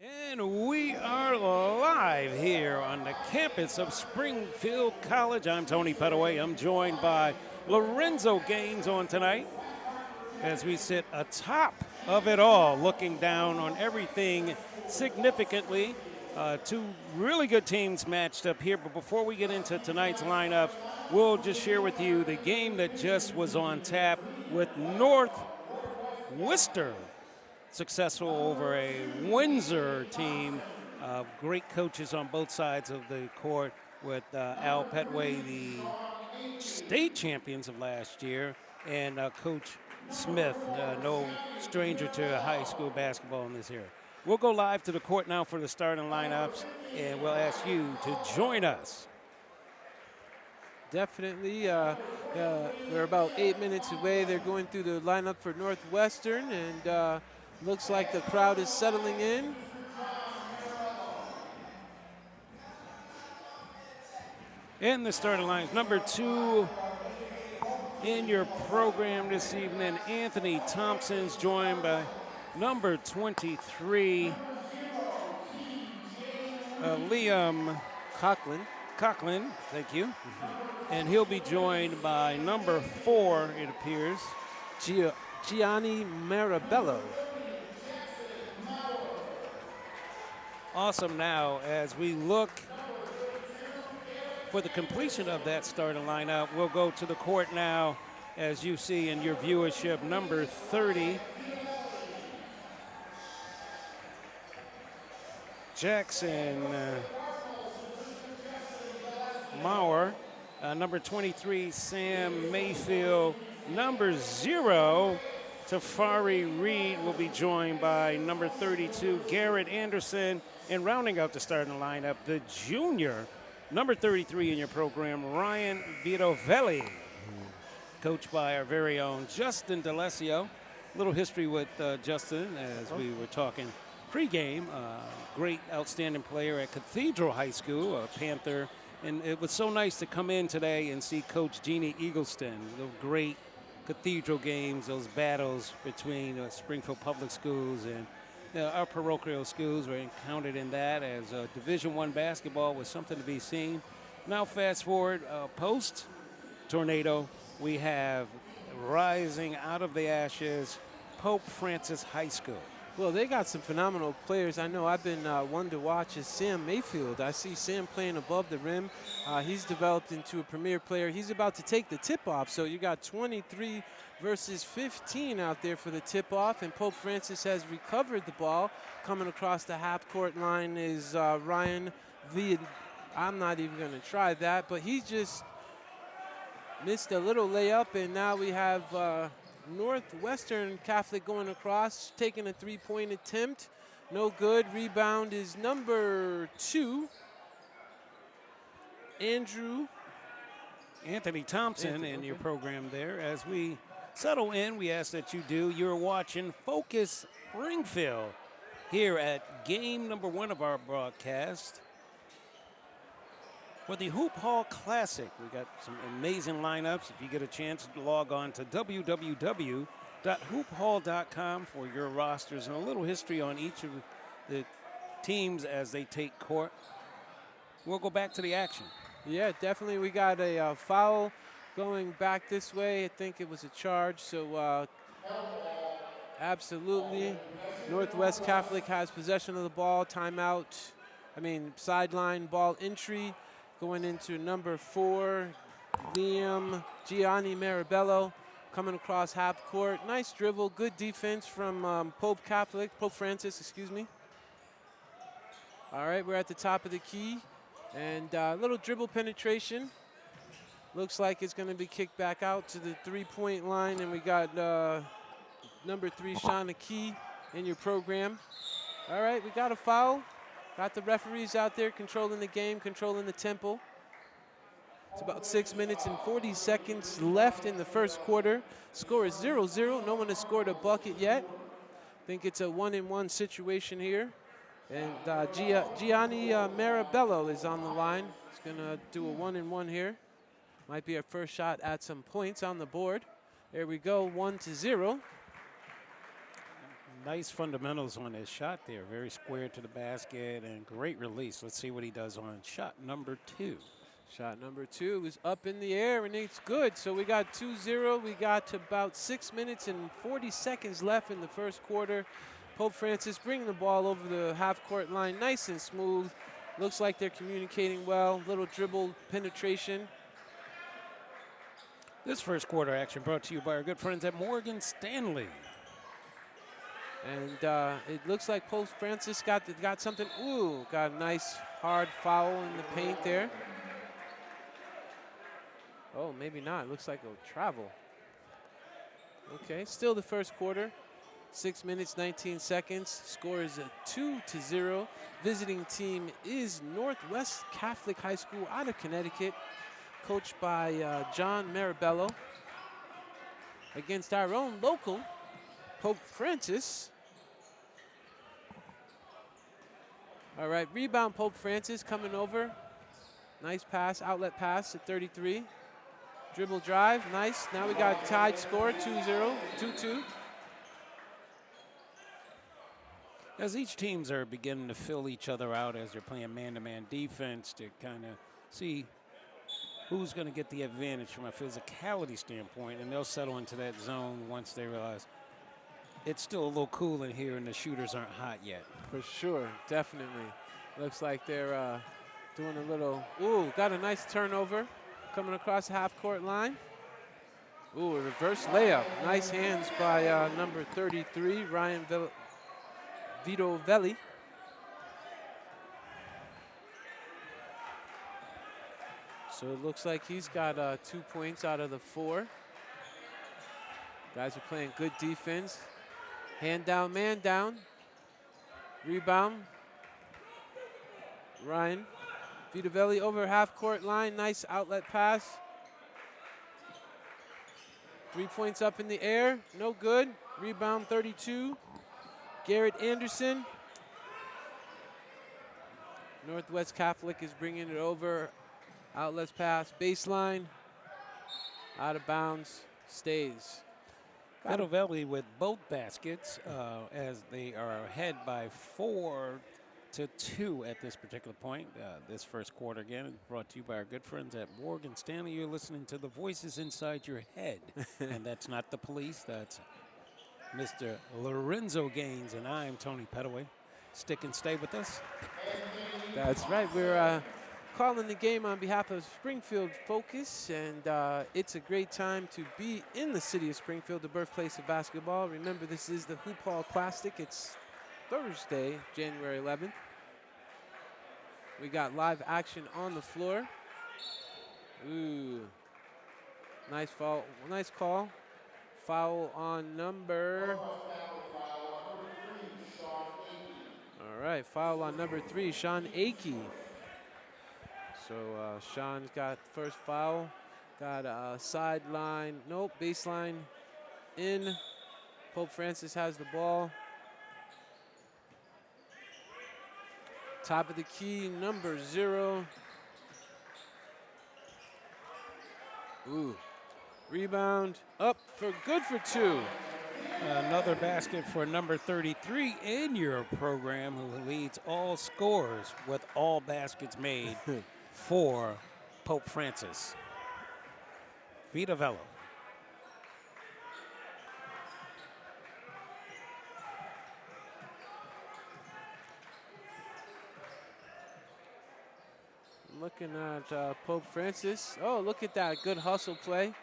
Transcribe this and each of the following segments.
And we are live here on the campus of Springfield College. I'm Tony Pettaway. I'm joined by Lorenzo Gaines on tonight as we sit atop of it all, looking down on everything significantly. Two really good teams matched up here. But before we get into tonight's lineup, we'll just share with you the game that just was on tap with Northwestern successful over a Windsor team. Great coaches on both sides of the court with Al Petway, the state champions of last year, and Coach Smith, no stranger to high school basketball in this area. We'll go live to the court now for the starting lineups, and we'll ask you to join us. Definitely. We're about 8 minutes away. They're going through the lineup for Northwestern, and looks like the crowd is settling in. And the starting lines, number 2 in your program this evening, Anthony Thompson's joined by number 23, Liam Coughlin, thank you. And he'll be joined by number 4, it appears, Gianni Marabello. Awesome. Now, as we look for the completion of that starting lineup, we'll go to the court now, as you see in your viewership, number 30, Jackson Maurer, number 23, Sam Mayfield, number 0, Tafari Reed will be joined by number 32, Garrett Anderson, and rounding out the starting lineup, the junior, number 33 in your program, Ryan Vitovelli, coached by our very own Justin D'Alessio. A little history with Justin as we were talking pregame. Great, outstanding player at Cathedral High School, a Panther. And it was so nice to come in today and see Coach Jeannie Eagleston. Those great Cathedral games, those battles between Springfield Public Schools and our parochial schools were counted in that as Division I basketball was something to be seen. Now fast forward, post-tornado, we have rising out of the ashes, Pope Francis High School. Well, they got some phenomenal players. I know I've been one to watch is Sam Mayfield. I see Sam playing above the rim. He's developed into a premier player. He's about to take the tip-off, so you got 23 versus 15 out there for the tip-off, and Pope Francis has recovered the ball. Coming across the half-court line is Ryan V. I'm not even going to try that, but he just missed a little layup, and now we have Northwestern Catholic going across, taking a three-point attempt. No good. Rebound is number 2, Anthony Thompson in your program there. As we settle in, we ask that you do. You're watching Focus Springfield here at game number 1 of our broadcast for the Hoop Hall Classic. We got some amazing lineups. If you get a chance to log on to www.hoophall.com for your rosters and a little history on each of the teams as they take court. We'll go back to the action. Yeah, definitely. We got a foul going back this way. I think it was a charge. So absolutely, Northwest Catholic has possession of the ball. Sideline ball entry. Going into number 4, Gianni Marabello, coming across half court. Nice dribble, good defense from Pope Francis, excuse me. All right, we're at the top of the key, and a little dribble penetration. Looks like it's going to be kicked back out to the three-point line, and we got number 3, Shauna Key, in your program. All right, we got a foul. Got the referees out there controlling the game, controlling the tempo. It's about 6 minutes and 40 seconds left in the first quarter. Score is 0-0. No one has scored a bucket yet. I think it's a 1-and-1 situation here. And Gianni Marabello is on the line. He's going to do a 1-and-1 here. Might be our first shot at some points on the board. There we go, 1-0. Nice fundamentals on his shot there. Very square to the basket and great release. Let's see what he does on shot number 2. Shot number 2 is up in the air, and it's good. So we got 2-0. We got about 6 minutes and 40 seconds left in the first quarter. Pope Francis bringing the ball over the half-court line nice and smooth. Looks like they're communicating well. Little dribble penetration. This first quarter action brought to you by our good friends at Morgan Stanley. And it looks like Pope Francis got something. Ooh, got a nice hard foul in the paint there. Oh, maybe not. It looks like a travel. Okay, still the first quarter. 6 minutes, 19 seconds. Score is a 2-0. Visiting team is Northwest Catholic High School out of Connecticut, coached by John Marabello. Against our own local, Pope Francis. All right, rebound Pope Francis coming over. Nice pass, outlet pass at 33. Dribble drive, nice. Now we got a tied score, 2-0, 2-2. As each teams are beginning to fill each other out as they're playing man-to-man defense to kind of see who's going to get the advantage from a physicality standpoint, and they'll settle into that zone once they realize it's still a little cool in here and the shooters aren't hot yet. For sure, definitely. Looks like they're doing a little, ooh, got a nice turnover coming across the half-court line. Ooh, a reverse layup. Nice hands by number 33, Ryan Vito Velli. So it looks like he's got 2 points out of the 4. Guys are playing good defense. Hand down, man down. Rebound. Ryan Vitavelli over half-court line. Nice outlet pass. 3 points up in the air. No good. Rebound 32. Garrett Anderson. Northwest Catholic is bringing it over. Outlets pass. Baseline. Out of bounds. Stays. Vitavelli with both baskets as they are ahead by 4-2 at this particular point. This first quarter, again, brought to you by our good friends at Morgan Stanley. You're listening to the voices inside your head. And that's not the police. That's Mr. Lorenzo Gaines, and I'm Tony Pettaway. Stick and stay with us. That's right. We're calling the game on behalf of Springfield Focus, and it's a great time to be in the city of Springfield, the birthplace of basketball. Remember, this is the Hoop Hall Classic. It's Thursday, January 11th. We got live action on the floor. Ooh, nice foul, nice call. Foul on number. All right, foul on number 3, Sean Akey. So Sean's got first foul. Got a sideline, nope, baseline in. Pope Francis has the ball. Top of the key, number 0. Ooh, rebound up for good for 2. Another basket for number 33 in your program, who leads all scorers with all baskets made for Pope Francis. Vitavello. Looking at Pope Francis. Oh, look at that. Good hustle play.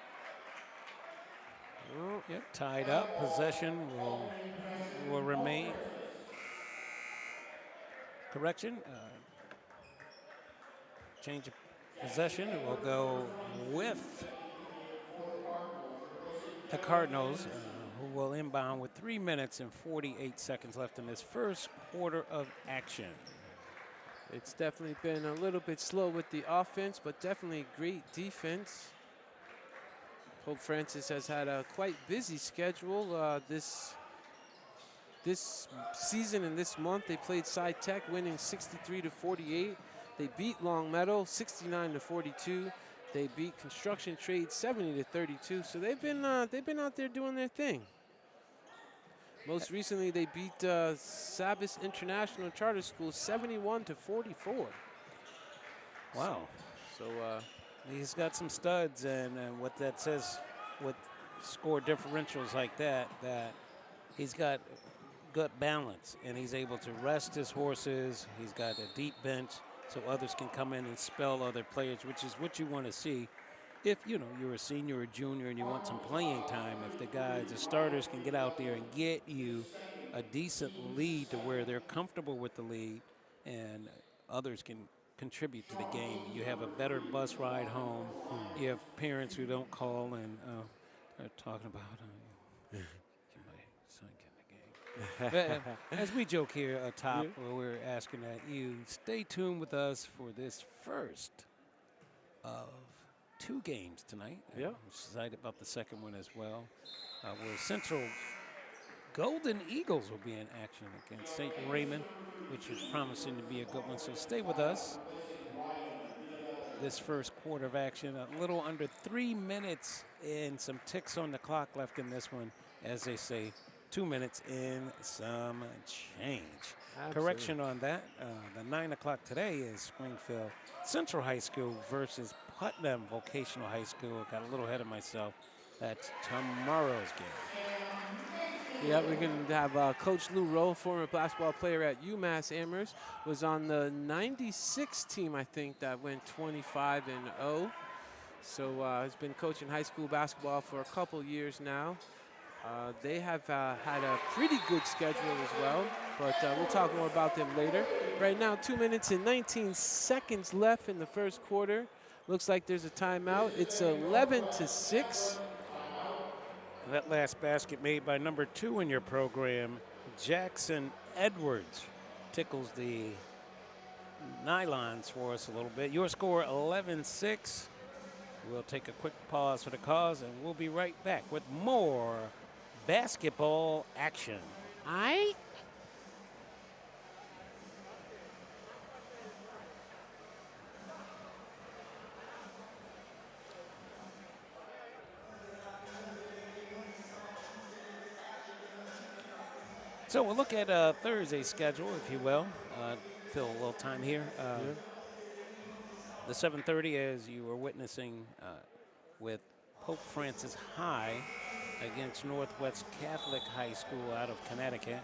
Oh, yep, tied up. Possession will remain. Correction. Change of possession. It will go with the Cardinals, who will inbound with 3 minutes and 48 seconds left in this first quarter of action. It's definitely been a little bit slow with the offense, but definitely great defense. Pope Francis has had a quite busy schedule this season and this month. They played Cy Tech, winning 63-48. They beat Long Meadow 69-42. They beat Construction Trade 70-32. So they've been out there doing their thing. Most recently, they beat Sabas International Charter School 71-44. Wow. So He's got some studs, and what that says with score differentials like that, that he's got good balance, and he's able to rest his horses. He's got a deep bench, so others can come in and spell other players, which is what you want to see. If you're a senior or junior and you want some playing time, if the starters can get out there and get you a decent lead to where they're comfortable with the lead, and others can contribute to the game. You have a better bus ride home. You have parents who don't call and they're talking about can my son get in the game. But, as we joke here atop, we're asking that you stay tuned with us for this first of 2 games tonight. Yeah. I'm excited about the second one as well, where Central Golden Eagles will be in action against St. Raymond, which is promising to be a good one. So stay with us. This first quarter of action, a little under 3 minutes and some ticks on the clock left in this one. As they say, 2 minutes in some change. Absolutely. Correction on that. The 9 o'clock today is Springfield Central High School versus Putnam Vocational High School. Got a little ahead of myself. That's tomorrow's game. Yeah, we're going to have Coach Lou Rowe, former basketball player at UMass Amherst, was on the 96 team, I think, that went 25-0. So has been coaching high school basketball for a couple years now. They have had a pretty good schedule as well, but we'll talk more about them later. Right now, 2 minutes and 19 seconds left in the first quarter. Looks like there's a timeout. It's 11-6. That last basket made by number 2 in your program, Jackson Edwards, tickles the nylons for us a little bit. Your score 11-6. We'll take a quick pause for the cause, and we'll be right back with more basketball action. Aye. So we'll look at Thursday's schedule, if you will. Fill a little time here. The 7:30, as you were witnessing with Pope Francis High against Northwest Catholic High School out of Connecticut.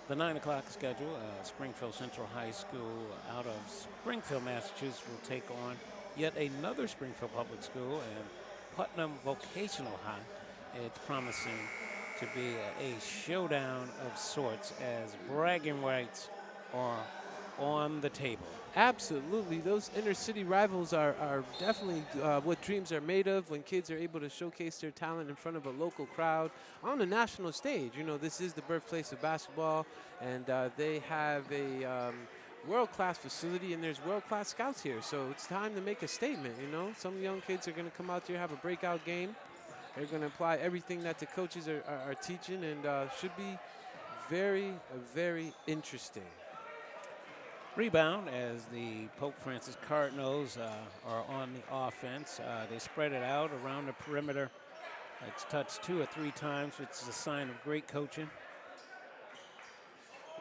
The 9 o'clock schedule, Springfield Central High School out of Springfield, Massachusetts will take on yet another Springfield Public School and Putnam Vocational High. It's promising to be a showdown of sorts as bragging rights are on the table. Absolutely. Those inner city rivals are definitely what dreams are made of when kids are able to showcase their talent in front of a local crowd on the national stage. You know, this is the birthplace of basketball, and they have a world-class facility, and there's world-class scouts here. So it's time to make a statement, you know. Some young kids are going to come out here, have a breakout game. They're going to apply everything that the coaches are teaching, and should be very, very interesting. Rebound as the Pope Francis Cardinals are on the offense. They spread it out around the perimeter. It's touched 2 or 3 times, which is a sign of great coaching.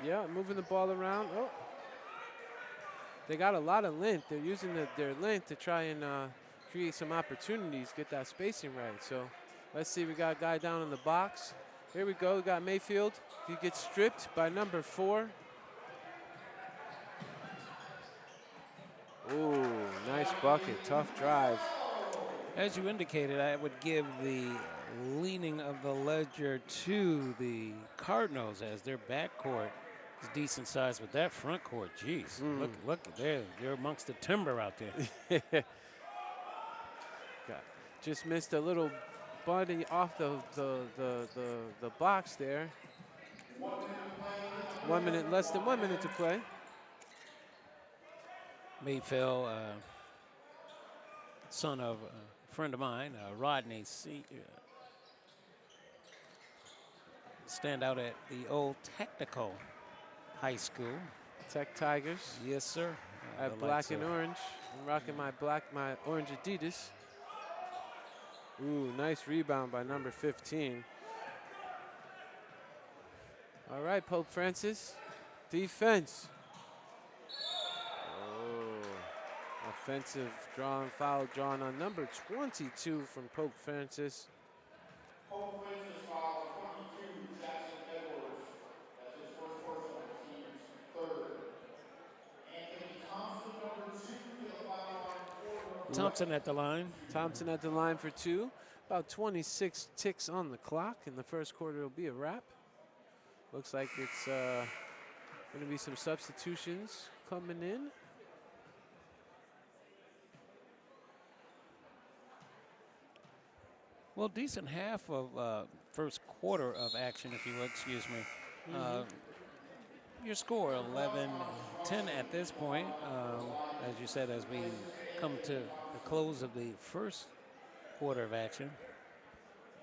Yeah, moving the ball around. Oh, they got a lot of length. They're using their length to try and create some opportunities, get that spacing right. So let's see, we got a guy down in the box. Here we go, we got Mayfield. He gets stripped by number 4. Ooh, nice bucket, tough drive. As you indicated, I would give the leaning of the ledger to the Cardinals as their backcourt is decent size, but that front court, geez, look, they're amongst the timber out there. Just missed a little bunny off the box there. 1 minute, less than 1 minute to play. Mayfield, son of a friend of mine, Rodney stand out at the old Technical High School. Tech Tigers. Yes, sir. I have black and orange. I'm rocking my orange Adidas. Ooh, nice rebound by number 15. All right, Pope Francis. Defense. Oh, offensive foul drawn on number 22 from Pope Francis. Pope Francis foul 22, Jackson Edwards. That's his first personal, team's third. Anthony Thompson, number 2, to the foul line for Thompson at the line. Thompson at the line for 2. About 26 ticks on the clock. In the first quarter, it'll be a wrap. Looks like it's going to be some substitutions coming in. Well, decent half of first quarter of action, if you will, excuse me. Your score 11-10 at this point. As you said, as we come to the close of the first quarter of action.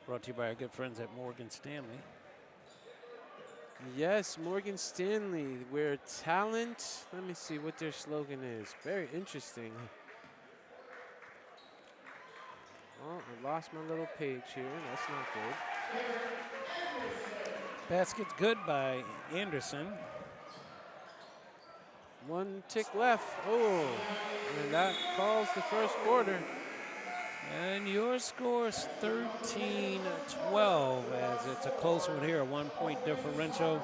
Brought to you by our good friends at Morgan Stanley. Yes, Morgan Stanley, where talent, let me see what their slogan is. Very interesting. Oh, I lost my little page here. That's not good. Basket's good by Anderson. 1 tick left. Oh, and that calls the first quarter. And your score's 13-12 as it's a close one here, a 1-point differential.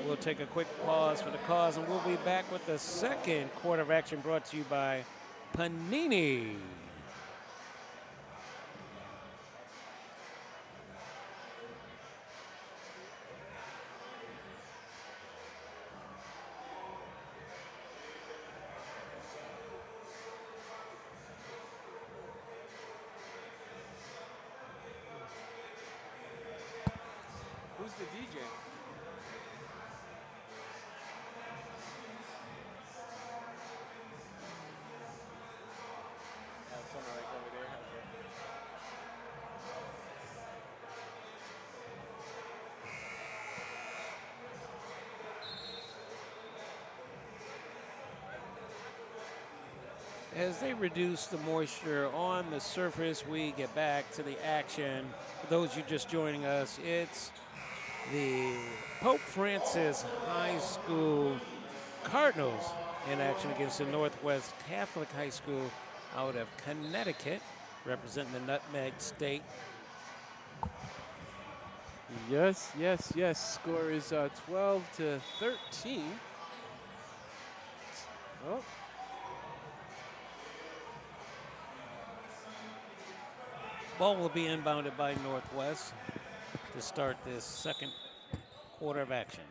We'll take a quick pause for the cause, and we'll be back with the second quarter of action brought to you by Panini. Who's the DJ? Someone like over there. As they reduce the moisture on the surface, we get back to the action. For those you just joining us, it's the Pope Francis High School Cardinals in action against the Northwest Catholic High School out of Connecticut, representing the Nutmeg State. Yes, yes, yes. Score is 12-13. Oh. Ball will be inbounded by Northwest to start this second quarter of action.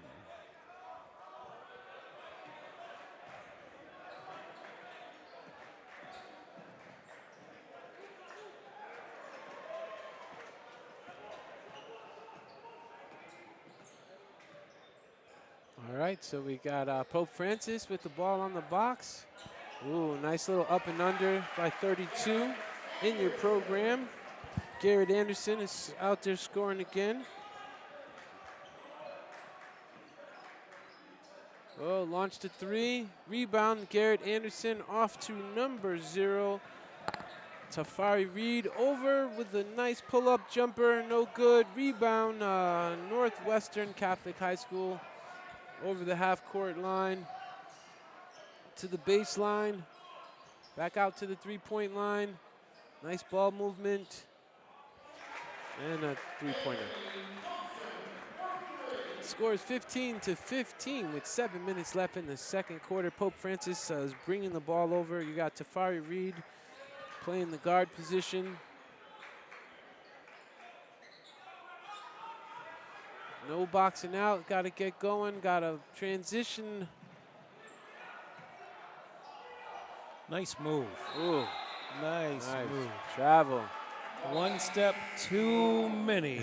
All right, so we got Pope Francis with the ball on the box. Ooh, nice little up and under by 32 in your program. Garrett Anderson is out there scoring again. Oh, launched a 3. Rebound, Garrett Anderson off to number 0. Tafari Reed over with a nice pull-up jumper, no good. Rebound, Northwestern Catholic High School over the half-court line to the baseline. Back out to the three-point line. Nice ball movement. And a three-pointer. Score is 15-15 with 7 minutes left in the second quarter. Pope Francis is bringing the ball over. You got Tafari Reed playing the guard position. No boxing out. Got to get going. Got to transition. Nice move. Ooh, Nice move. travel. One step too many.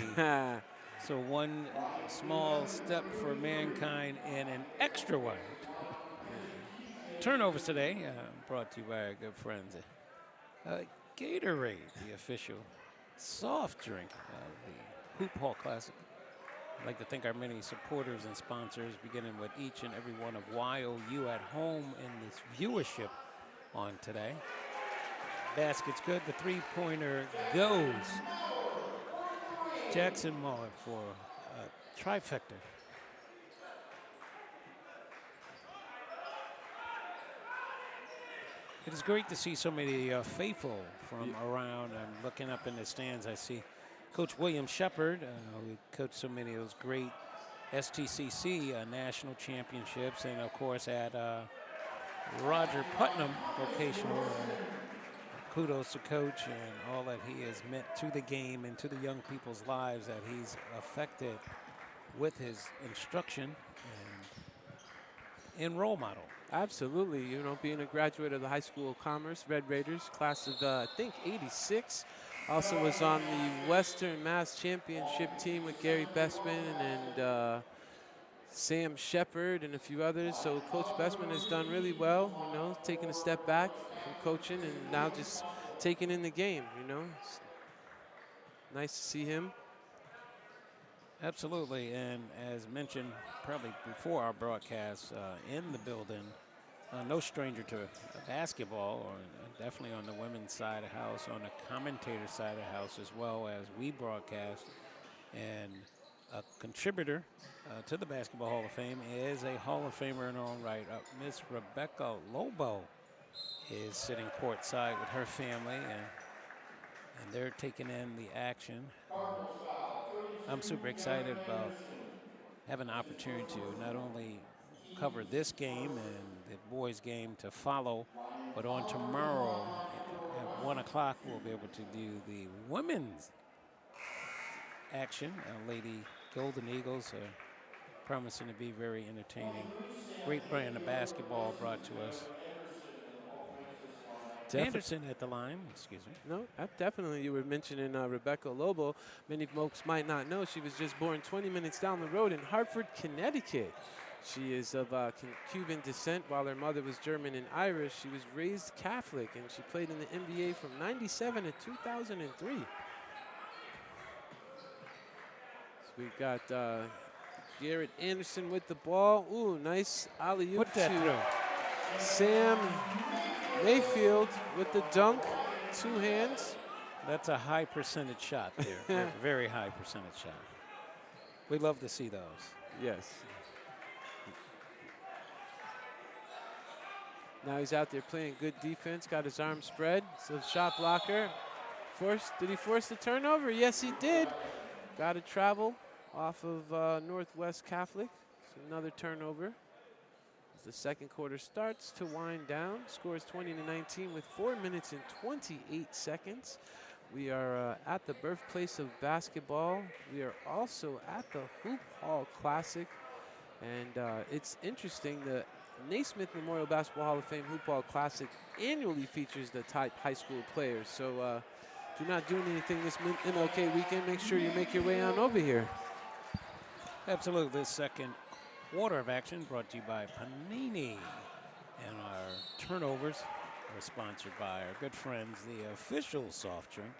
So one small step for mankind and an extra one. Turnovers today, brought to you by our good friends at Gatorade, the official soft drink of the Hoop Hall Classic. I'd like to thank our many supporters and sponsors, beginning with each and every one of YOU at home in this viewership on today. Basket's good. The three-pointer goes. Jackson Muller for a trifecta. It is great to see so many faithful from around. I'm looking up in the stands. I see Coach William Shepard, who coached so many of those great STCC national championships, and of course at Roger Putnam Vocational. Kudos to Coach and all that he has meant to the game and to the young people's lives that he's affected with his instruction and role model. Absolutely. You know, being a graduate of the High School of Commerce, Red Raiders, class of, I think, 86. Also was on the Western Mass Championship team with Gary Bestman and Sam Shepard and a few others. So Coach Bestman has done really well, you know, taking a step back from coaching and now just taking in the game, you know. It's nice to see him. Absolutely, and as mentioned probably before our broadcast, in the building, no stranger to basketball, or definitely on the women's side of the house, on the commentator side of the house, as well as we broadcast. And a contributor to the Basketball Hall of Fame is a Hall of Famer in her own right. Miss Rebecca Lobo is sitting courtside with her family, and they're taking in the action. I'm super excited about having the opportunity to not only cover this game and the boys' game to follow, but on tomorrow at 1 o'clock we'll be able to do the women's action. Lady Golden Eagles are promising to be very entertaining. Great brand of basketball brought to us. Anderson at the line, excuse me. No, definitely. You were mentioning Rebecca Lobo. Many folks might not know she was just born 20 minutes down the road in Hartford, Connecticut. She is of Cuban descent. While her mother was German and Irish, she was raised Catholic, and she played in the NBA from '97 to 2003. So we got Garrett Anderson with the ball. Ooh, nice alley-oop Put that to through. Sam Mayfield with the dunk, 2 hands. That's a high percentage shot there. Very high percentage shot. We love to see those. Yes. Now he's out there playing good defense, got his arm spread. So shot blocker. Did he force the turnover? Yes, he did. Got to travel off of Northwest Catholic. So another turnover. As the second quarter starts to wind down, scores 20-19 with 4 minutes and 28 seconds. We are at the birthplace of basketball. We are also at the Hoop Hall Classic. And it's interesting, the Naismith Memorial Basketball Hall of Fame Hoop Hall Classic annually features the type high school players. So if you're not doing anything this MLK weekend, make sure you make your way on over here. Absolutely. This second quarter of action brought to you by Panini. And our turnovers are sponsored by our good friends, the official soft drink,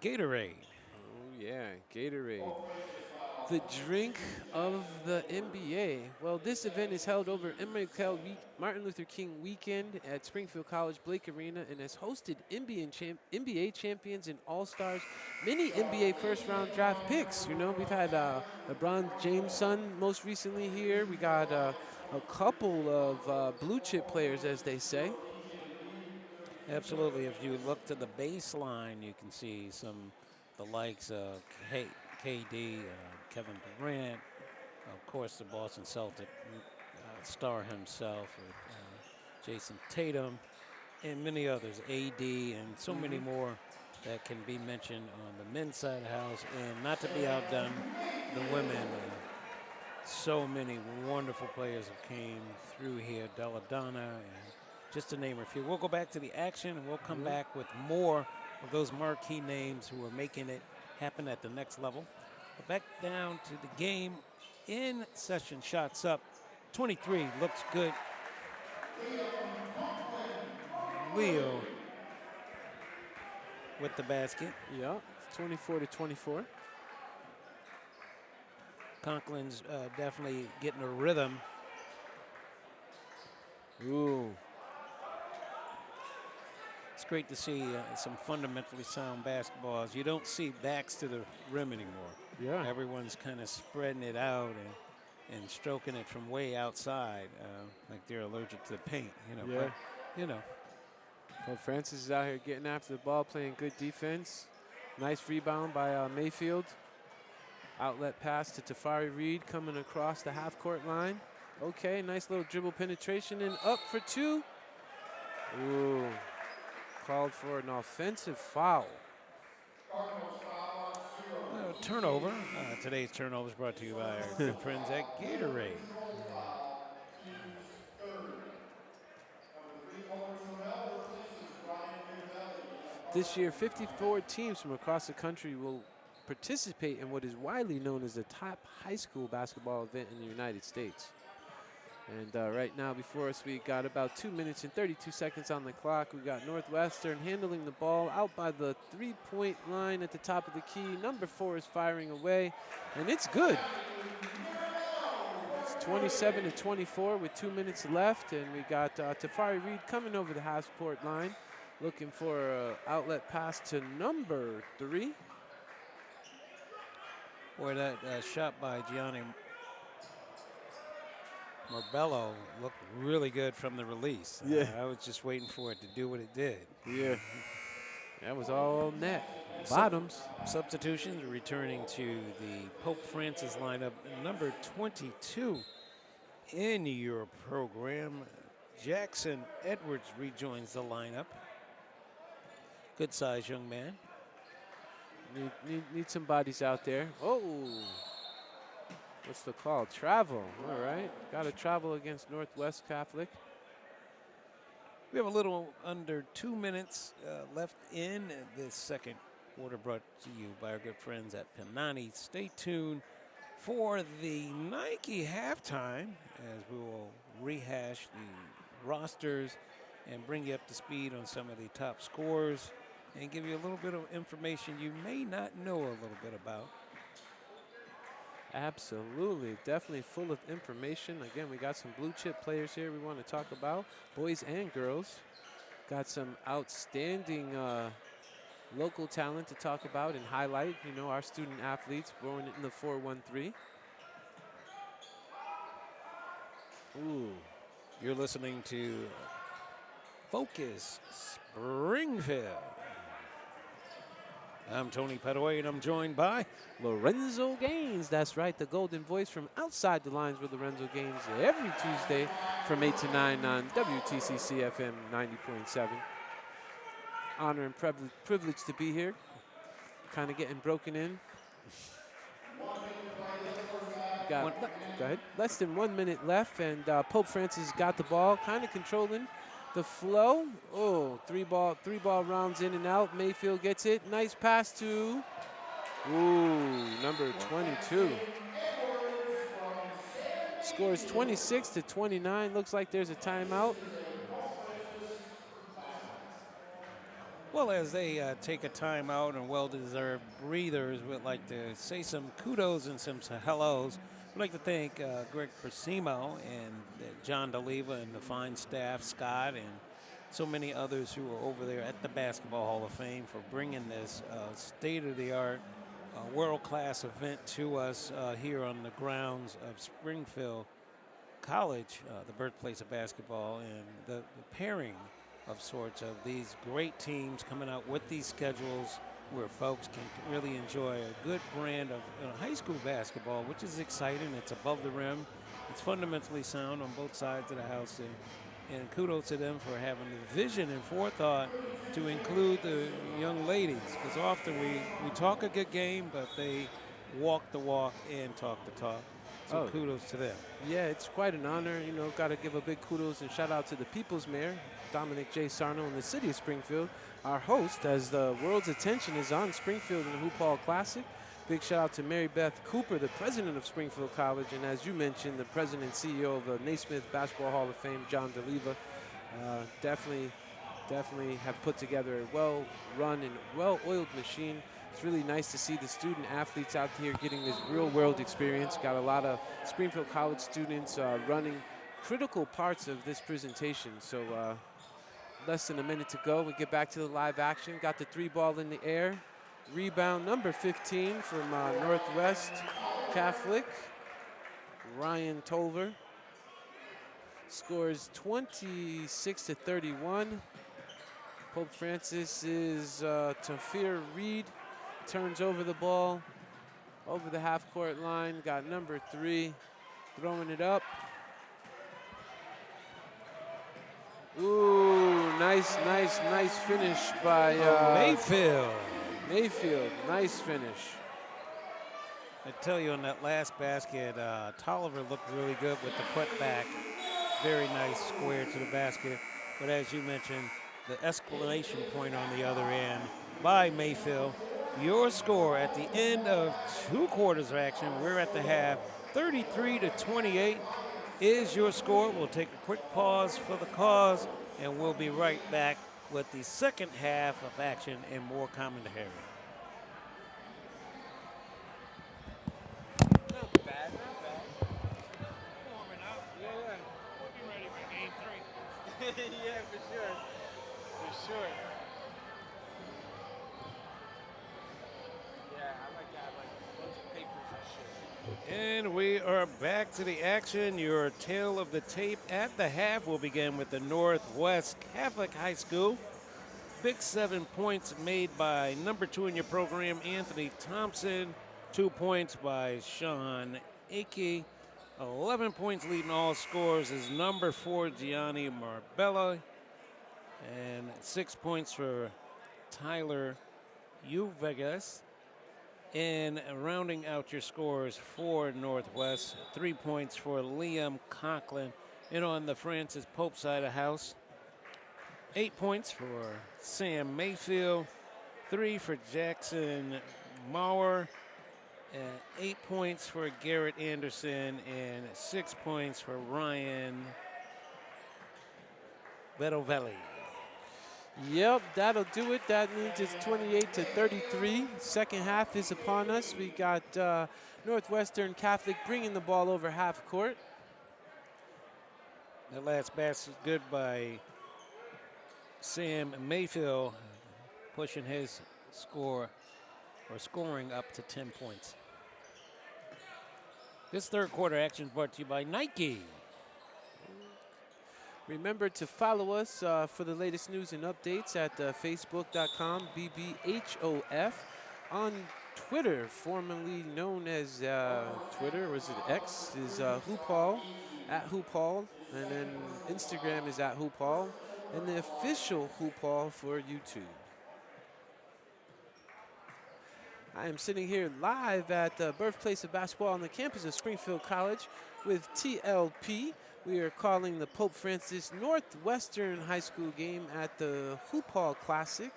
Gatorade. Oh, yeah, Gatorade. The drink of the NBA. Well, this event is held over MLK Martin Luther King weekend at Springfield College Blake Arena and has hosted NBA champions and all-stars, many NBA first-round draft picks. You know, we've had LeBron James' son most recently here. We got a couple of blue-chip players, as they say. Absolutely. If you look to the baseline, you can see the likes of KD, Kevin Durant, of course the Boston Celtic star himself, Jason Tatum, and many others, AD, and so many more that can be mentioned on the men's side of the house. And not to be outdone, the women. So many wonderful players have came through here, Belladonna, and just to name a few. We'll go back to the action, and we'll come back with more of those marquee names who are making it happen at the next level. But back down to the game in session. Shots up. 23 looks good. Leo with the basket. Yeah, 24-24. Conklin's definitely getting a rhythm. Ooh. It's great to see some fundamentally sound basketballs. You don't see backs to the rim anymore. Yeah. Everyone's kind of spreading it out and stroking it from way outside, like they're allergic to the paint. You know. Yeah. But, you know, Pope Francis is out here getting after the ball, playing good defense. Nice rebound by Mayfield. Outlet pass to Tafari Reed coming across the half-court line. Okay, nice little dribble penetration and up for two. Ooh, called for an offensive foul. Turnover. Today's turnover is brought to you by our good friends at Gatorade. This year, 54 teams from across the country will participate in what is widely known as the top high school basketball event in the United States. And right now before us, we got about 2 minutes and 32 seconds on the clock. We got Northwestern handling the ball out by the three-point line at the top of the key. Number 4 is firing away, and it's good. It's 27-24 with 2 minutes left, and we got Tafari Reed coming over the half-court line, looking for an outlet pass to number 3. Boy, that shot by Gianni Marbello looked really good from the release. Yeah. I was just waiting for it to do what it did. Yeah. That was all net. Bottoms. Substitutions returning to the Pope Francis lineup. Number 22 in your program, Jackson Edwards rejoins the lineup. Good size young man. Need some bodies out there. Oh. What's the call? Travel. All right. Got to travel against Northwest Catholic. We have a little under 2 minutes left in this second quarter, brought to you by our good friends at Panani. Stay tuned for the Nike halftime as we will rehash the rosters and bring you up to speed on some of the top scorers and give you a little bit of information you may not know a little bit about. Absolutely. Definitely full of information. Again, we got some blue chip players here we want to talk about, boys and girls. Got some outstanding local talent to talk about and highlight. You know, our student athletes born in the 413. Ooh. You're listening to Focus Springfield. I'm Tony Petaway, and I'm joined by Lorenzo Gaines. That's right, the golden voice from outside the lines with Lorenzo Gaines every Tuesday from 8 to 9 on WTCC FM 90.7. Honor and privilege to be here. Kind of getting broken in. Go ahead. Less than 1 minute left, and Pope Francis got the ball, kind of controlling the flow. Oh, three ball rounds in and out. Mayfield gets it. Nice pass to, number 22. Scores 26-29. Looks like there's a timeout. Well, as they take a timeout and well-deserved breathers, we'd like to say some kudos and some hellos. We'd like to thank Greg Persimo and John DeLeva and the fine staff, Scott, and so many others who are over there at the Basketball Hall of Fame for bringing this state-of-the-art, world-class event to us here on the grounds of Springfield College, the birthplace of basketball, and the pairing of sorts of these great teams coming out with these schedules where folks can really enjoy a good brand of high school basketball, which is exciting. It's above the rim. It's fundamentally sound on both sides of the house. And kudos to them for having the vision and forethought to include the young ladies, because often we talk a good game, but they walk the walk and talk the talk. So kudos to them. Yeah, it's quite an honor. You know, got to give a big kudos and shout out to the People's Mayor, Dominic J. Sarno, and the city of Springfield, our host, as the world's attention is on Springfield and the Hoop Hall Classic. Big shout out to Mary Beth Cooper, the president of Springfield College, and as you mentioned, the president and CEO of the Naismith Basketball Hall of Fame, John DeLeva. Definitely have put together a well-run and well-oiled machine. It's really nice to see the student athletes out here getting this real-world experience. Got a lot of Springfield College students running critical parts of this presentation. So less than a minute to go. We get back to the live action. Got the 3-ball in the air. Rebound number 15 from Northwest Catholic, Ryan Tolver. Scores 26-31. Pope Francis is Tafir Reed. Turns over the ball over the half-court line. Got number 3 throwing it up. Ooh, nice finish by Mayfield. Mayfield. Nice finish. I tell you, on that last basket, Tolliver looked really good with the putback. Very nice square to the basket. But as you mentioned, the exclamation point on the other end by Mayfield. Your score at the end of 2 quarters of action, we're at the half, 33-28 is your score. We'll take a quick pause for the cause, and we'll be right back with the second half of action and more commentary. Not bad. Warming up. Yeah. We'll be ready for game 3. Yeah, for sure. Yeah, I like to have like a bunch of papers and shit. And we are back to the action. Your tale of the tape at the half will begin with the Northwest Catholic High School. Big 7 points made by number 2 in your program, Anthony Thompson. 2 points by Sean Akey. 11 points leading all scores is number 4, Gianni Marbella. And 6 points for Tyler Uvegas. And rounding out your scores for Northwest, 3 points for Liam Conklin. And on the Francis Pope side of the house, 8 points for Sam Mayfield, 3 for Jackson Maurer, 8 points for Garrett Anderson, and 6 points for Ryan Bedovelli. Yep, that'll do it. That means it's 28-33. Second half is upon us. We got Northwestern Catholic bringing the ball over half court. That last pass is good by Sam Mayfield, pushing his score or scoring up to 10 points. This third quarter action is brought to you by Nike. Remember to follow us for the latest news and updates at facebook.com BBHOF. On Twitter, formerly known as Twitter, was it X, is Hoopall, at Hoopall. And then Instagram is at Hoopall. And the official Hoopall for YouTube. I am sitting here live at the birthplace of basketball on the campus of Springfield College with TLP. We are calling the Pope Francis Northwestern High School game at the Hoop Hall Classic.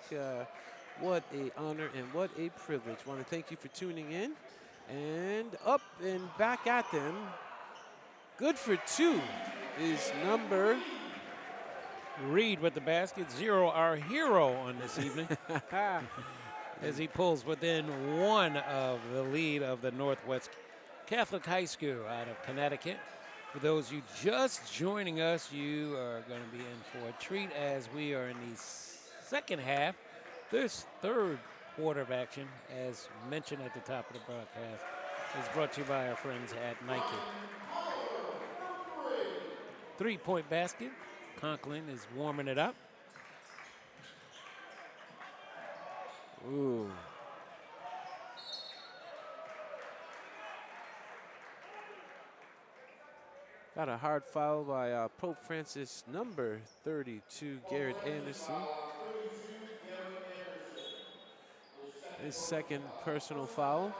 What a honor and what a privilege. Want to thank you for tuning in. And up and back at them. Good for 2 is number Reed with the basket. 0, our hero on this evening. As he pulls within 1 of the lead of the Northwest Catholic High School out of Connecticut. For those you just joining us, you are going to be in for a treat as we are in the second half. This third quarter of action, as mentioned at the top of the broadcast, is brought to you by our friends at Nike. 3-point basket. Conklin is warming it up. Ooh. Got a hard foul by Pope Francis, number 32, Garrett Anderson. His second personal foul.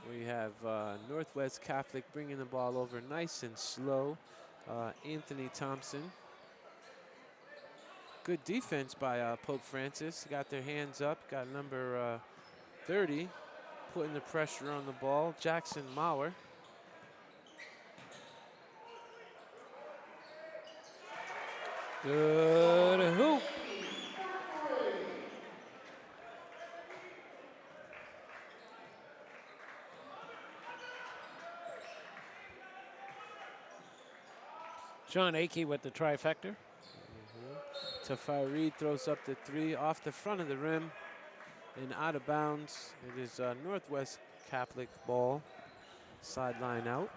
We have Northwest Catholic bringing the ball over nice and slow. Anthony Thompson. Good defense by Pope Francis. Got their hands up. Got number 30 putting the pressure on the ball. Jackson Maurer. Good hoop. Sean Akey with the trifecta. Tafari throws up the 3 off the front of the rim and out of bounds. It is Northwest Catholic ball, sideline out.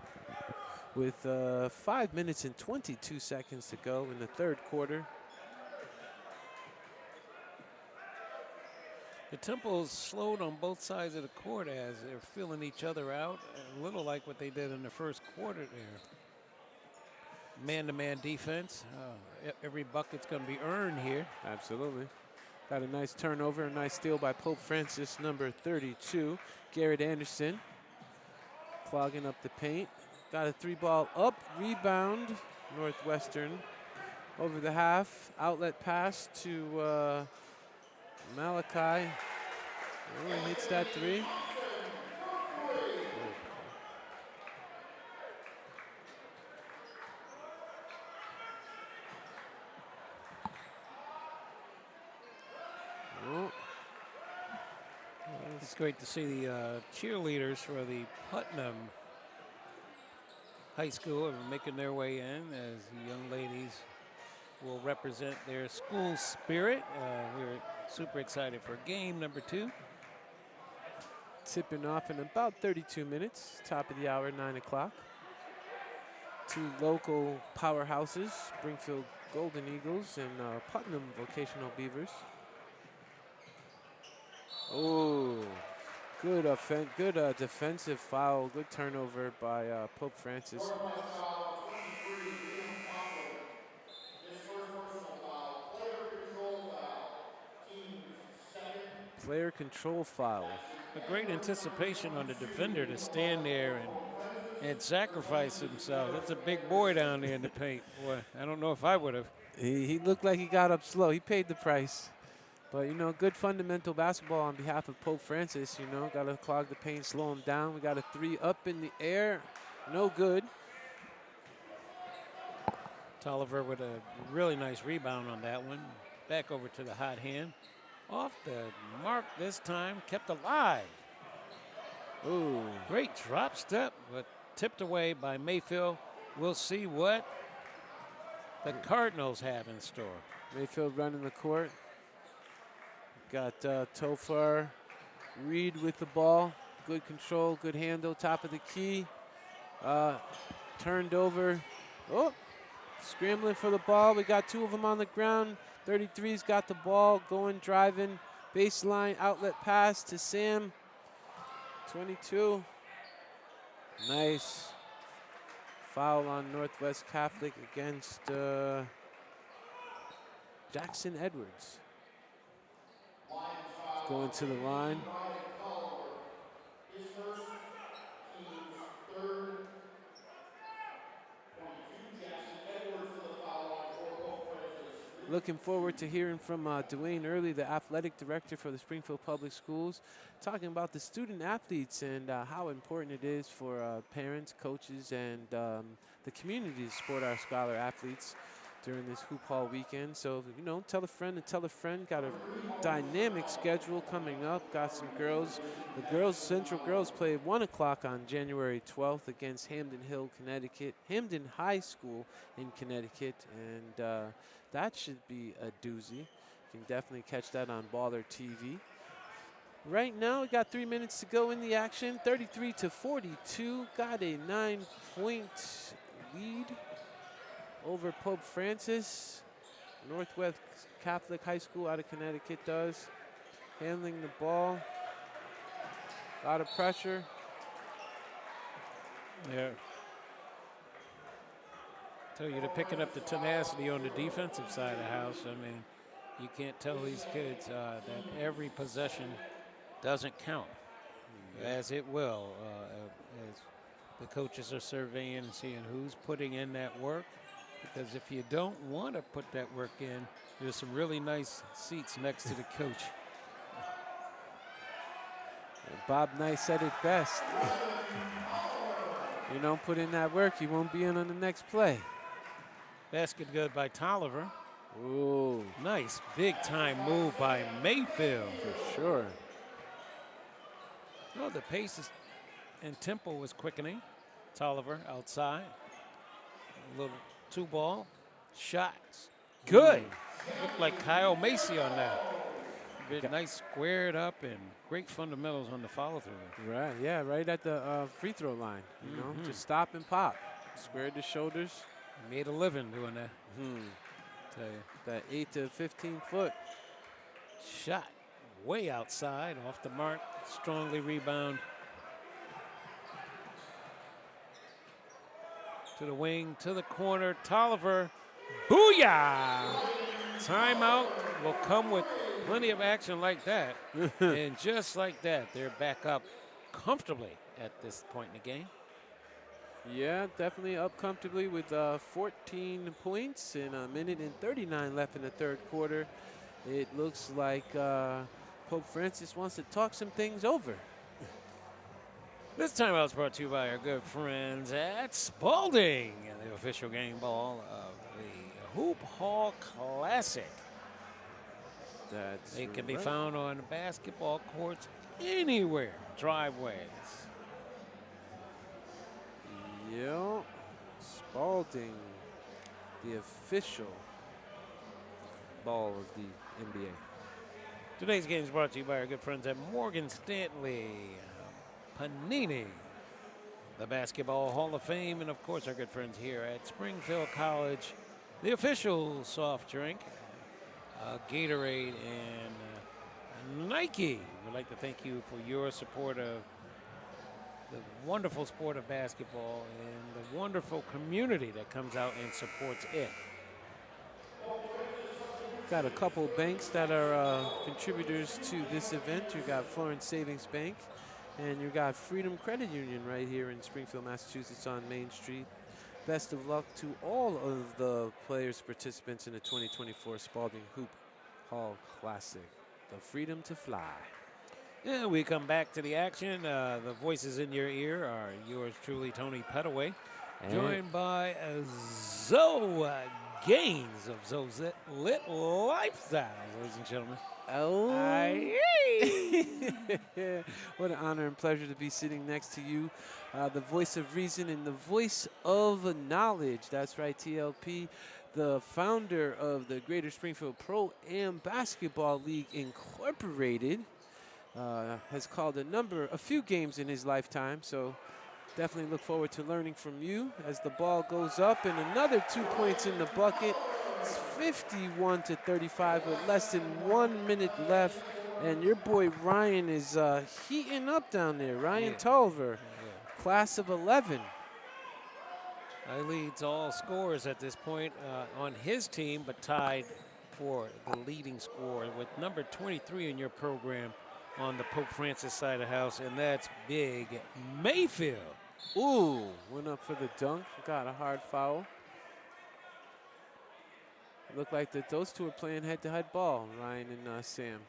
with 5 minutes and 22 seconds to go in the third quarter. The Temples slowed on both sides of the court as they're feeling each other out, a little like what they did in the first quarter there. Man-to-man defense. Every bucket's going to be earned here. Absolutely. Got a nice turnover, a nice steal by Pope Francis, number 32. Garrett Anderson clogging up the paint. Got a 3-ball up, rebound, Northwestern over the half. Outlet pass to Malachi. Oh, he hits that 3. Oh. It's great to see the cheerleaders for the Putnam High School are making their way in as the young ladies will represent their school spirit. We're super excited for game number 2. Tipping off in about 32 minutes, top of the hour, 9 o'clock. 2 local powerhouses, Springfield Golden Eagles and Putnam Vocational Beavers. Oh, good defensive foul, good turnover by Pope Francis. Player control foul. A great anticipation on the defender to stand there and sacrifice himself. That's a big boy down there in the paint. Boy, I don't know if I would have. He looked like he got up slow. He paid the price. But, you know, good fundamental basketball on behalf of Pope Francis. You know, got to clog the paint, slow him down. We got a 3 up in the air. No good. Tolliver with a really nice rebound on that one. Back over to the hot hand. Off the mark this time, kept alive. Ooh. Great drop step, but tipped away by Mayfield. We'll see what the Cardinals have in store. Mayfield running the court. Got Tofar Reed with the ball. Good control, good handle, top of the key. Turned over. Oh, scrambling for the ball. We got 2 of them on the ground. 33's got the ball, going, driving. Baseline, outlet pass to Sam. 22. Nice. Foul on Northwest Catholic against Jackson Edwards. Going to the line. Looking forward to hearing from Dwayne Early, the athletic director for the Springfield Public Schools, talking about the student athletes and how important it is for parents, coaches, and the community to support our scholar athletes during this Hoop Hall weekend. So, you know, tell a friend and tell a friend. Got a dynamic schedule coming up. Got some girls. The girls, Central Girls, play at 1 o'clock on January 12th against Hamden Hill, Connecticut, Hamden High School in Connecticut. And that should be a doozy. You can definitely catch that on Baller TV. Right now, we got 3 minutes to go in the action. 33-42. Got a 9-point lead over Pope Francis. Northwest Catholic High School out of Connecticut does. Handling the ball. A lot of pressure. Yeah. Tell you, they're picking up the tenacity on the defensive side of the house. I mean, you can't tell these kids that every possession doesn't count, as it will, as the coaches are surveying and seeing who's putting in that work. Because if you don't want to put that work in, there's some really nice seats next to the coach. Bob Knight said it best. You don't put in that work, you won't be in on the next play. Basket good by Tolliver. Ooh. Nice big time move by Mayfield. For sure. Oh, the pace and tempo was quickening. Tolliver outside. A little 2-ball. Shots. Good. Looked like Kyle Macy on that. Nice squared up and great fundamentals on the follow through. Right, yeah, right at the free throw line. You know, just stop and pop. Squared the shoulders. Made a living doing that. Tell you. That 8 to 15 foot. Shot way outside, off the mark, strongly rebound. To the wing, to the corner, Tolliver, booyah! Timeout will come with plenty of action like that. And just like that, they're back up comfortably at this point in the game. Yeah, definitely up comfortably with 14 points and a minute and 39 left in the third quarter. It looks like Pope Francis wants to talk some things over. This timeout is brought to you by our good friends at Spalding, the official game ball of the Hoop Hall Classic. They can be found on basketball courts anywhere, driveways. Yeah, Spalding, the official ball of the NBA. Today's game is brought to you by our good friends at Morgan Stanley, Panini, the Basketball Hall of Fame, and of course our good friends here at Springfield College, the official soft drink, Gatorade, and Nike. We'd like to thank you for your support of the wonderful sport of basketball and the wonderful community that comes out and supports it. Got a couple banks that are contributors to this event. You got Florence Savings Bank, and you got Freedom Credit Union right here in Springfield, Massachusetts on Main Street. Best of luck to all of the players, participants in the 2024 Spalding Hoop Hall Classic. The freedom to fly. Yeah, we come back to the action. The voices in your ear are yours truly, Tony Pettaway, joined by Zoe Gaines of Zoe's Lit Lifestyle, ladies and gentlemen. Oh, what an honor and pleasure to be sitting next to you, the voice of reason and the voice of knowledge. That's right, TLP, the founder of the Greater Springfield Pro-Am Basketball League Incorporated, has called a few games in his lifetime, so definitely look forward to learning from you as the ball goes up and another 2 points in the bucket. It's 51 to 35 with less than 1 minute left, and your boy Ryan is heating up down there. Ryan Tolliver, class of 11. He leads all scorers at this point on his team, but tied for the leading scorer with number 23 in your program on the Pope Francis side of the house, and that's Big Mayfield. Ooh, went up for the dunk, got a hard foul. Looked like those two are playing head-to-head ball, Ryan and Sam.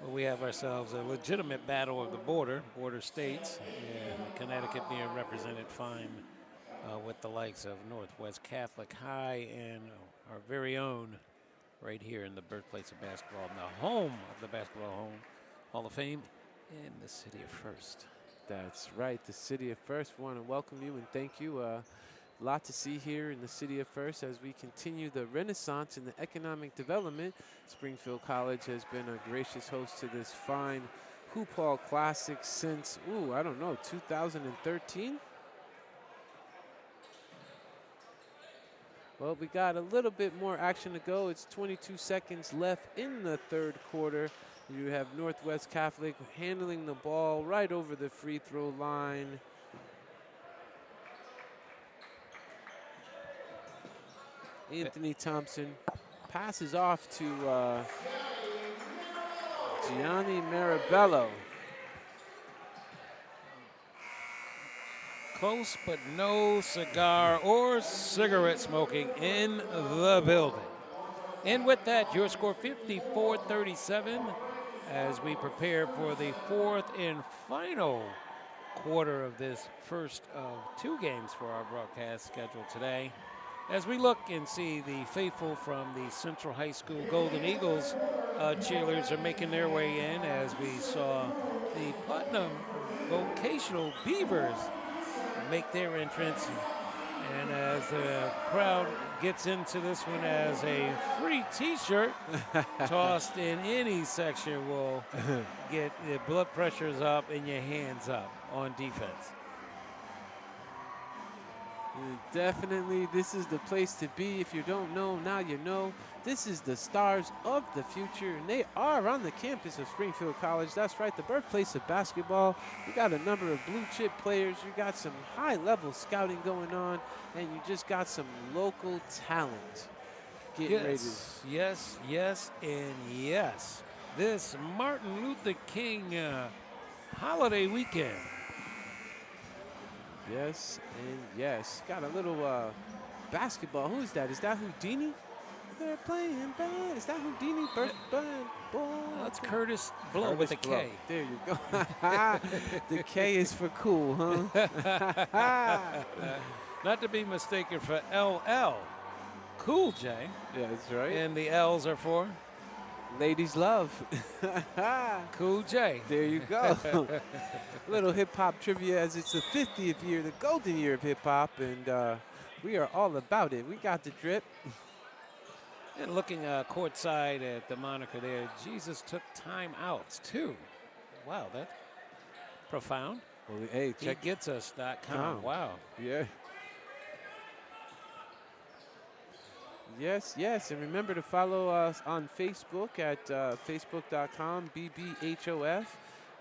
Well, we have ourselves a legitimate battle of the border states, and Connecticut being represented fine with the likes of Northwest Catholic High and our very own right here in the birthplace of basketball, and the home of the Basketball Hall of Fame in the city of First. That's right, the city of First. We want to welcome you and thank you. A lot to see here in the city of First as we continue the renaissance in the economic development. Springfield College has been a gracious host to this fine Hoop Hall Classic since, 2013? Well, we got a little bit more action to go. It's 22 seconds left in the third quarter. You have Northwest Catholic handling the ball right over the free throw line. Anthony Thompson passes off to Gianni Marabello. Close, but no cigar or cigarette smoking in the building. And with that, your score 54-37 as we prepare for the fourth and final quarter of this first of two games for our broadcast schedule today. As we look and see the faithful from the Central High School Golden Eagles cheerleaders are making their way in, as we saw the Putnam Vocational Beavers make their entrance And as the crowd gets into this one as a free T-shirt tossed in any section will get your blood pressures up and your hands up on defense. Definitely, this is the place to be. If you don't know, now you know. This is the stars of the future, and they are on the campus of Springfield College. That's right, the birthplace of basketball. You got a number of blue chip players. You got some high-level scouting going on, and you just got some local talent getting ready. Yes, yes, and yes. This Martin Luther King holiday weekend. Yes, and yes. Got a little basketball. Who is that? Is that Houdini? They're playing bad. Is that Houdini? That's Curtis Blow with a K. There you go. The K is for cool, huh? Not to be mistaken for LL. Cool J. Yeah, that's right. And the L's are for? Ladies love. Cool J. There you go. Little hip-hop trivia, as it's the 50th year, the golden year of hip-hop, and we are all about it. We got the drip. And looking courtside at the moniker there, Jesus took timeouts too. Wow, that's profound. Well, hey, check HeGetsUs.com. Wow. Yeah. Yes, yes, and remember to follow us on Facebook at facebook.com BBHOF,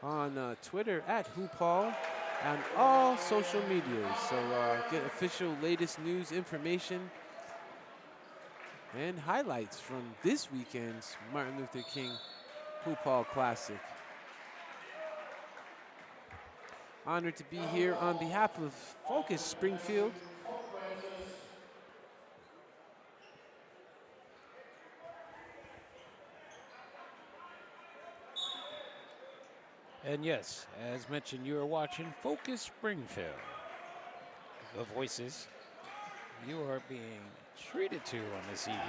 on Twitter at HoopHall, and all social medias. So get official latest news, information, and highlights from this weekend's Martin Luther King Hoop Hall Classic. Honored to be here on behalf of Focus Springfield. And yes, as mentioned, you are watching Focus Springfield. The voices you are being treated to on this evening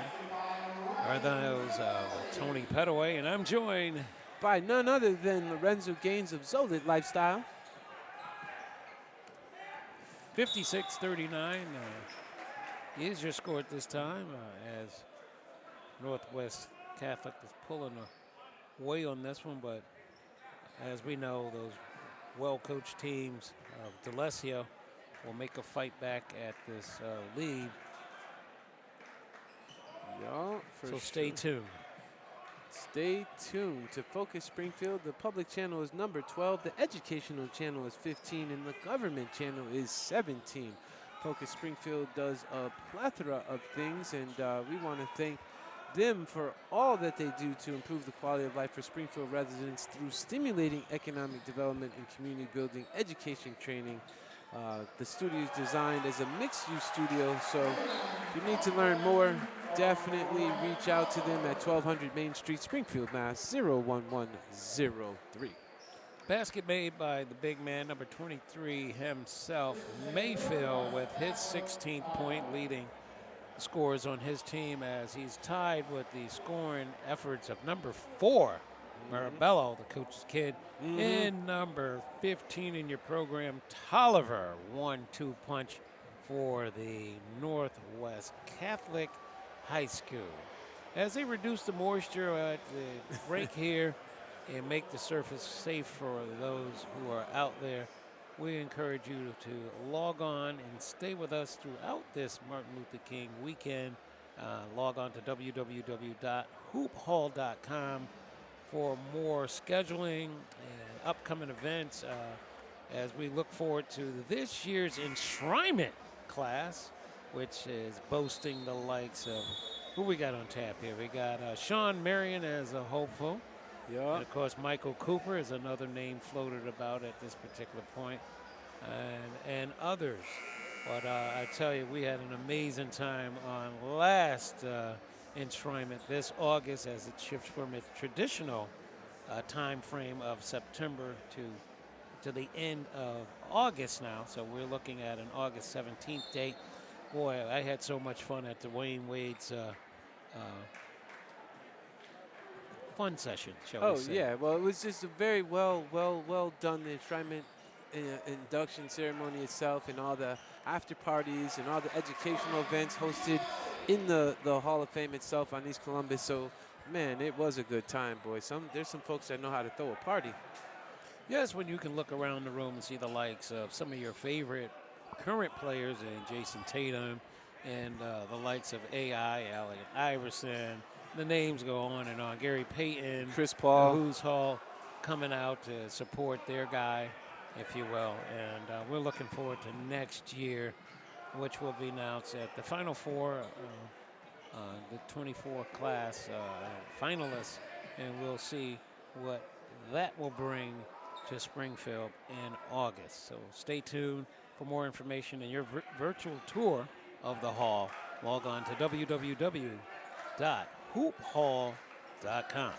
are those of Tony Petaway, and I'm joined by none other than Lorenzo Gaines of Zolit Lifestyle. 56-39 is your score at this time as Northwest Catholic is pulling away on this one, but as we know, those well-coached teams of D'Alessio will make a fight back at this lead. Yeah, so stay tuned. Stay tuned to Focus Springfield. The public channel is number 12. The educational channel is 15, and the government channel is 17. Focus Springfield does a plethora of things, and we want to thank them for all that they do to improve the quality of life for Springfield residents through stimulating economic development and community building, education training. The studio is designed as a mixed-use studio, so if you need to learn more, definitely reach out to them at 1200 Main Street, Springfield, Mass. 01103. Basket made by the big man, number 23 himself, Mayfield, with his 16th point, leading scores on his team as he's tied with the scoring efforts of number 4, Marabello, the coach's kid, and number 15 in your program, Tolliver. 1-2 punch for the Northwest Catholic High School. As they reduce the moisture at the break here and make the surface safe for those who are out there, we encourage you to log on and stay with us throughout this Martin Luther King weekend. Log on to www.hoophall.com for more scheduling and upcoming events as we look forward to this year's enshrinement class, which is boasting the likes of, who we got on tap here? We got Sean Marion as a hopeful. Yeah. And of course, Michael Cooper is another name floated about at this particular point, and others. But I tell you, we had an amazing time on last enshrinement this August, as it shifts from its traditional time frame of September to the end of August now. So we're looking at an August 17th date. Boy, I had so much fun at Dwayne Wade's fun session, shall we say. Oh, yeah. Well, it was just a very well done enshrinement. induction ceremony itself and all the after parties and all the educational events hosted in the Hall of Fame itself on East Columbus. So, man, it was a good time, boys. There's some folks that know how to throw a party. Yes, when you can look around the room and see the likes of some of your favorite current players, and Jason Tatum, and the likes of AI, Allen Iverson. The names go on and on. Gary Payton, Chris Paul. Who's Hall coming out to support their guy, if you will. And we're looking forward to next year, which will be announced at the Final Four, the 24 class finalists, and we'll see what that will bring to Springfield in August. So stay tuned for more information and your virtual tour of the hall. Log on to www.hoophall.com.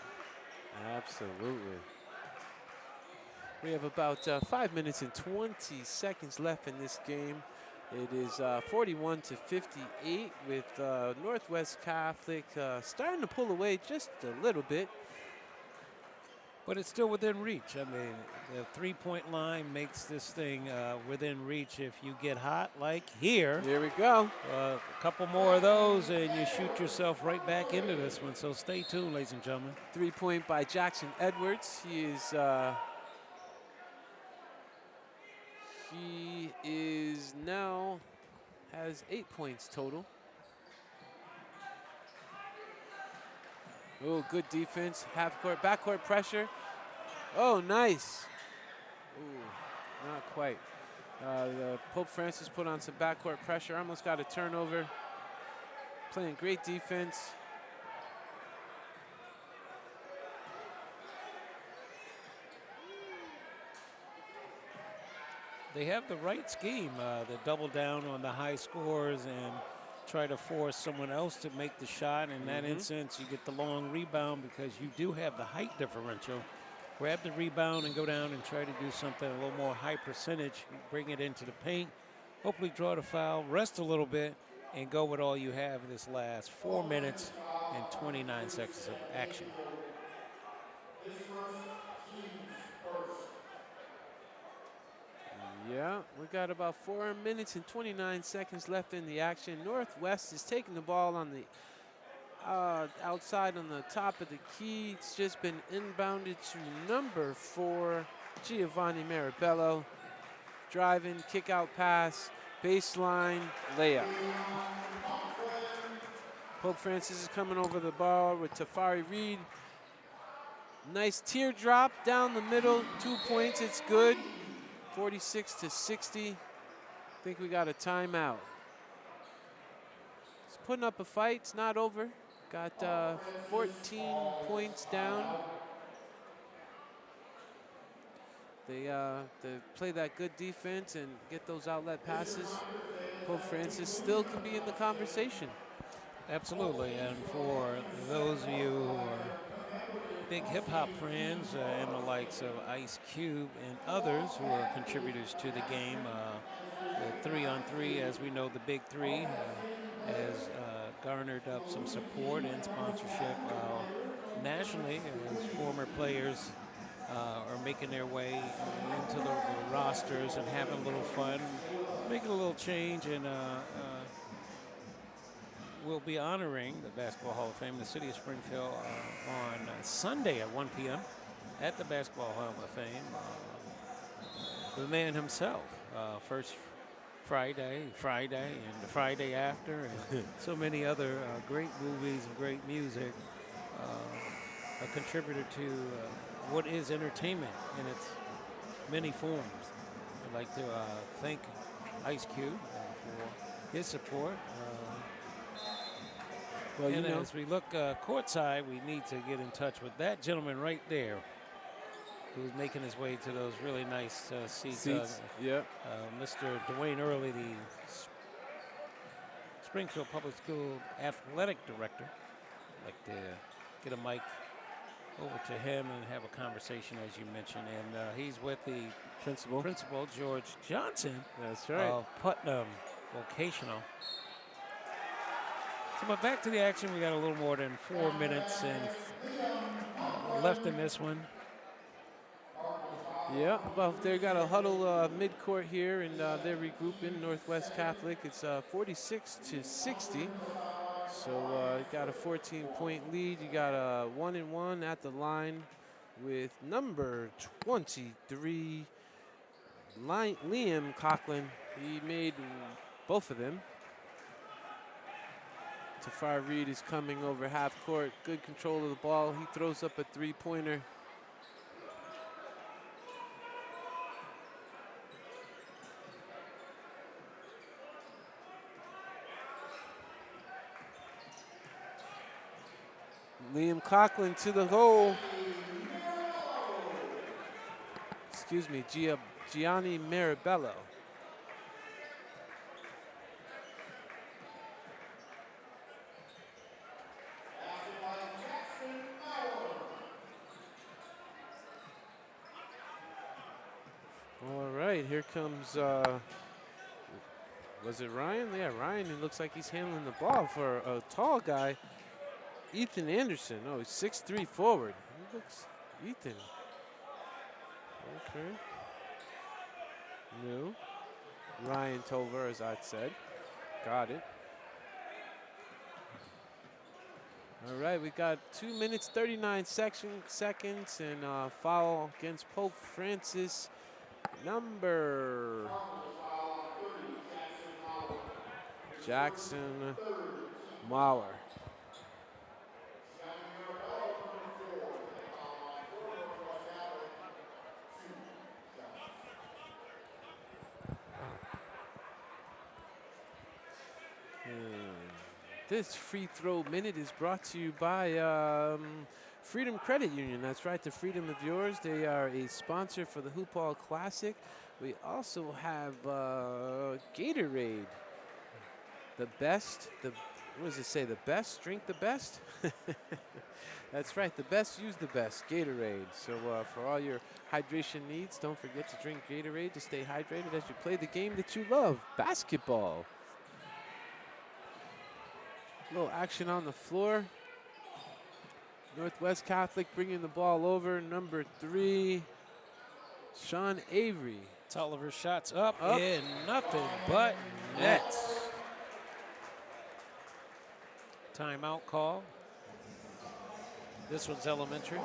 Absolutely. We have about 5 minutes and 20 seconds left in this game. It is 41-58 with Northwest Catholic starting to pull away just a little bit. But it's still within reach. I mean, the three-point line makes this thing within reach if you get hot like here. Here we go. A couple more of those and you shoot yourself right back into this one. So stay tuned, ladies and gentlemen. 3-point by Jackson Edwards. He is now has 8 points total. Oh, good defense. Half court, backcourt pressure. Oh, nice. Ooh, not quite. The Pope Francis put on some backcourt pressure. Almost got a turnover. Playing great defense. They have the right scheme. They double down on the high scores and try to force someone else to make the shot. In that instance, you get the long rebound because you do have the height differential. Grab the rebound and go down and try to do something a little more high percentage. Bring it into the paint. Hopefully draw the foul, rest a little bit, and go with all you have in this last 4 minutes and 29 seconds of action. Yeah, we got about 4 minutes and 29 seconds left in the action. Northwest is taking the ball on the outside on the top of the key. It's just been inbounded to number 4, Giovanni Marabello. Driving, kick out pass, baseline, layup. Pope Francis is coming over the ball with Tafari Reed. Nice teardrop down the middle, 2 points, it's good. 46-60. I think we got a timeout. It's putting up a fight. It's not over. Got 14 points down. They play that good defense and get those outlet passes. Pope Francis still can be in the conversation. Absolutely, and for those of you who are big hip-hop fans and the likes of Ice Cube and others who are contributors to the game, the 3-on-3, as we know, the Big Three, has garnered up some support and sponsorship nationally as former players are making their way into the rosters and having a little fun, making a little change, and we'll be honoring the Basketball Hall of Fame in the city of Springfield on Sunday at 1 p.m. at the Basketball Hall of Fame. The man himself, first Friday, and the Friday after, and so many other great movies and great music. A contributor to what is entertainment in its many forms. I'd like to thank Ice Cube for his support. Well, and as we look courtside, we need to get in touch with that gentleman right there who's making his way to those really nice seats. Yeah. Mr. Dwayne Early, the Springfield Public School Athletic Director. I'd like to get a mic over to him and have a conversation, as you mentioned. And he's with the principal, George Johnson. That's right. Of Putnam Vocational. So, but back to the action. We got a little more than 4 minutes and left in this one. Yeah, well, they got a huddle mid-court here, and they're regrouping Northwest Catholic. It's 46 to 60. So you got a 14-point lead. You got a 1-1 at the line with number 23, Liam Coughlin. He made both of them. Tafar Reed is coming over half court. Good control of the ball. He throws up a three-pointer. Liam Coughlin to the hole. Excuse me, Gianni Marabello. All right, here comes, was it Ryan? Yeah, Ryan, it looks like he's handling the ball for a tall guy. Ethan Anderson, oh, he's 6'3" forward. He looks, Ethan. Okay. No. Ryan Tover, as I said. Got it. All right, we got 2 minutes, 39 seconds, and foul against Pope Francis. Number Jackson Mauer. This free throw minute is brought to you by Freedom Credit Union. That's right, the freedom of yours. They are a sponsor for the Hoop Ball Classic. We also have Gatorade. The best, what does it say? The best, drink the best? That's right, the best, use the best, Gatorade. So for all your hydration needs, don't forget to drink Gatorade to stay hydrated as you play the game that you love, basketball. A little action on the floor. Northwest Catholic bringing the ball over. Number 3, Sean Avery. Tolliver shots up and nothing but net. Timeout call. This one's elementary.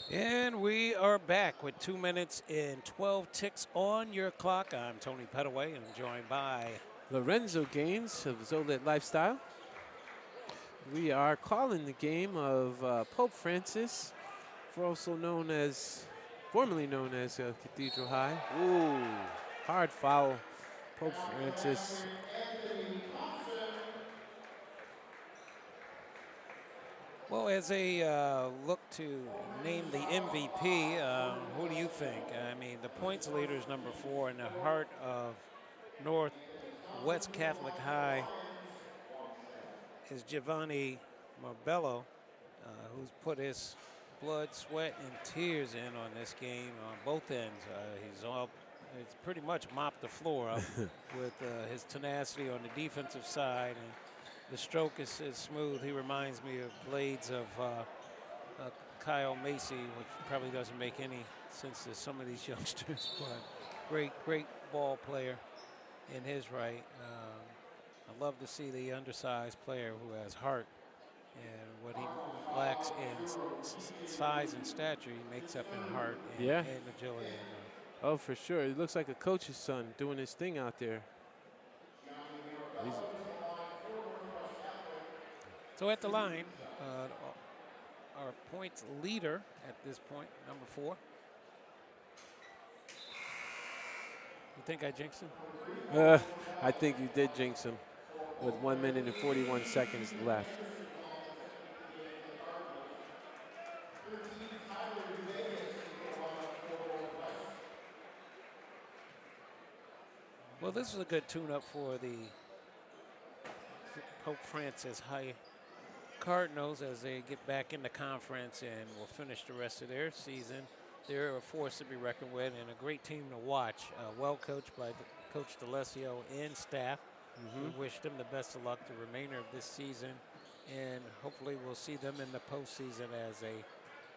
And we are back with 2 minutes and 12 ticks on your clock. I'm Tony Pettaway, and I'm joined by Lorenzo Gaines of Zolit Lifestyle. We are calling the game of Pope Francis, formerly known as Cathedral High. Ooh, hard foul, Pope Francis. Well, as they look to name the MVP, who do you think? I mean, the points leader is number 4 in the heart of Northwest Catholic High is Giovanni Marbello, who's put his blood, sweat, and tears in on this game on both ends. He's pretty much mopped the floor up with his tenacity on the defensive side, and the stroke is smooth. He reminds me of blades of Kyle Macy, which probably doesn't make any sense to some of these youngsters, but great ball player in his right. I love to see the undersized player who has heart, and what he lacks in size and stature, he makes up in heart and, Yeah. and agility. Oh, for sure. He looks like a coach's son doing his thing out there. So at the line, our points leader at this point, number 4. You think I jinxed him? I think you did jinx him with 1 minute and 41 seconds left. Well, this is a good tune-up for the Pope Francis High Cardinals as they get back in the conference and will finish the rest of their season. They're a force to be reckoned with and a great team to watch. Well coached by Coach D'Alessio and staff. We wish them the best of luck the remainder of this season, and hopefully we'll see them in the postseason as they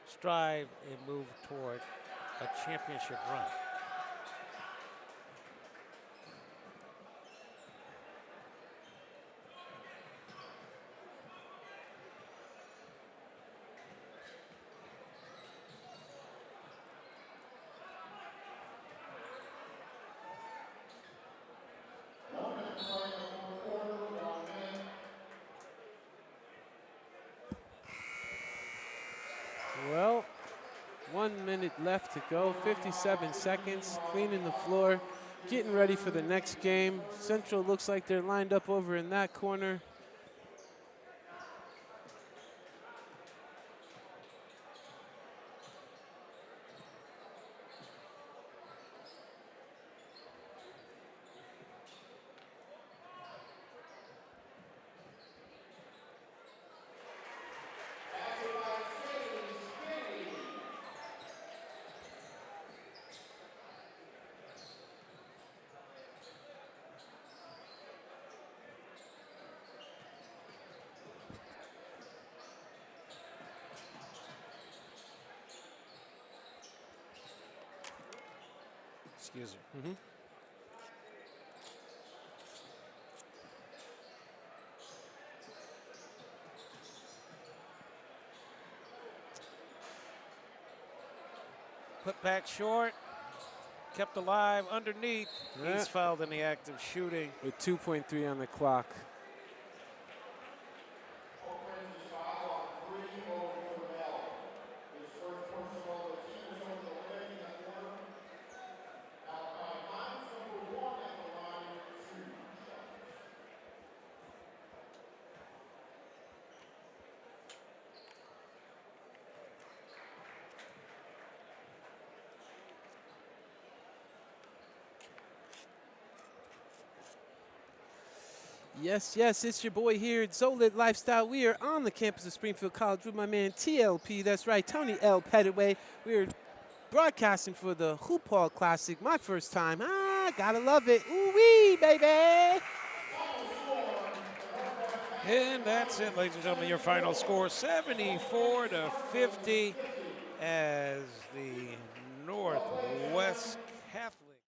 strive and move toward a championship run. Well, 1 minute left to go, 57 seconds, cleaning the floor, getting ready for the next game. Central looks like they're lined up over in that corner. Excuse me. Put back short, kept alive underneath. Yeah. He's fouled in the act of shooting. With 2.3 on the clock. Yes, yes, it's your boy here at Zolit Lifestyle. We are on the campus of Springfield College with my man TLP. That's right, Tony L. Pettaway. We're broadcasting for the Hoop Hall Classic. My first time. Gotta love it. Ooh-wee, baby. And that's it, ladies and gentlemen, your final score, 74-50, as the Northwest Catholic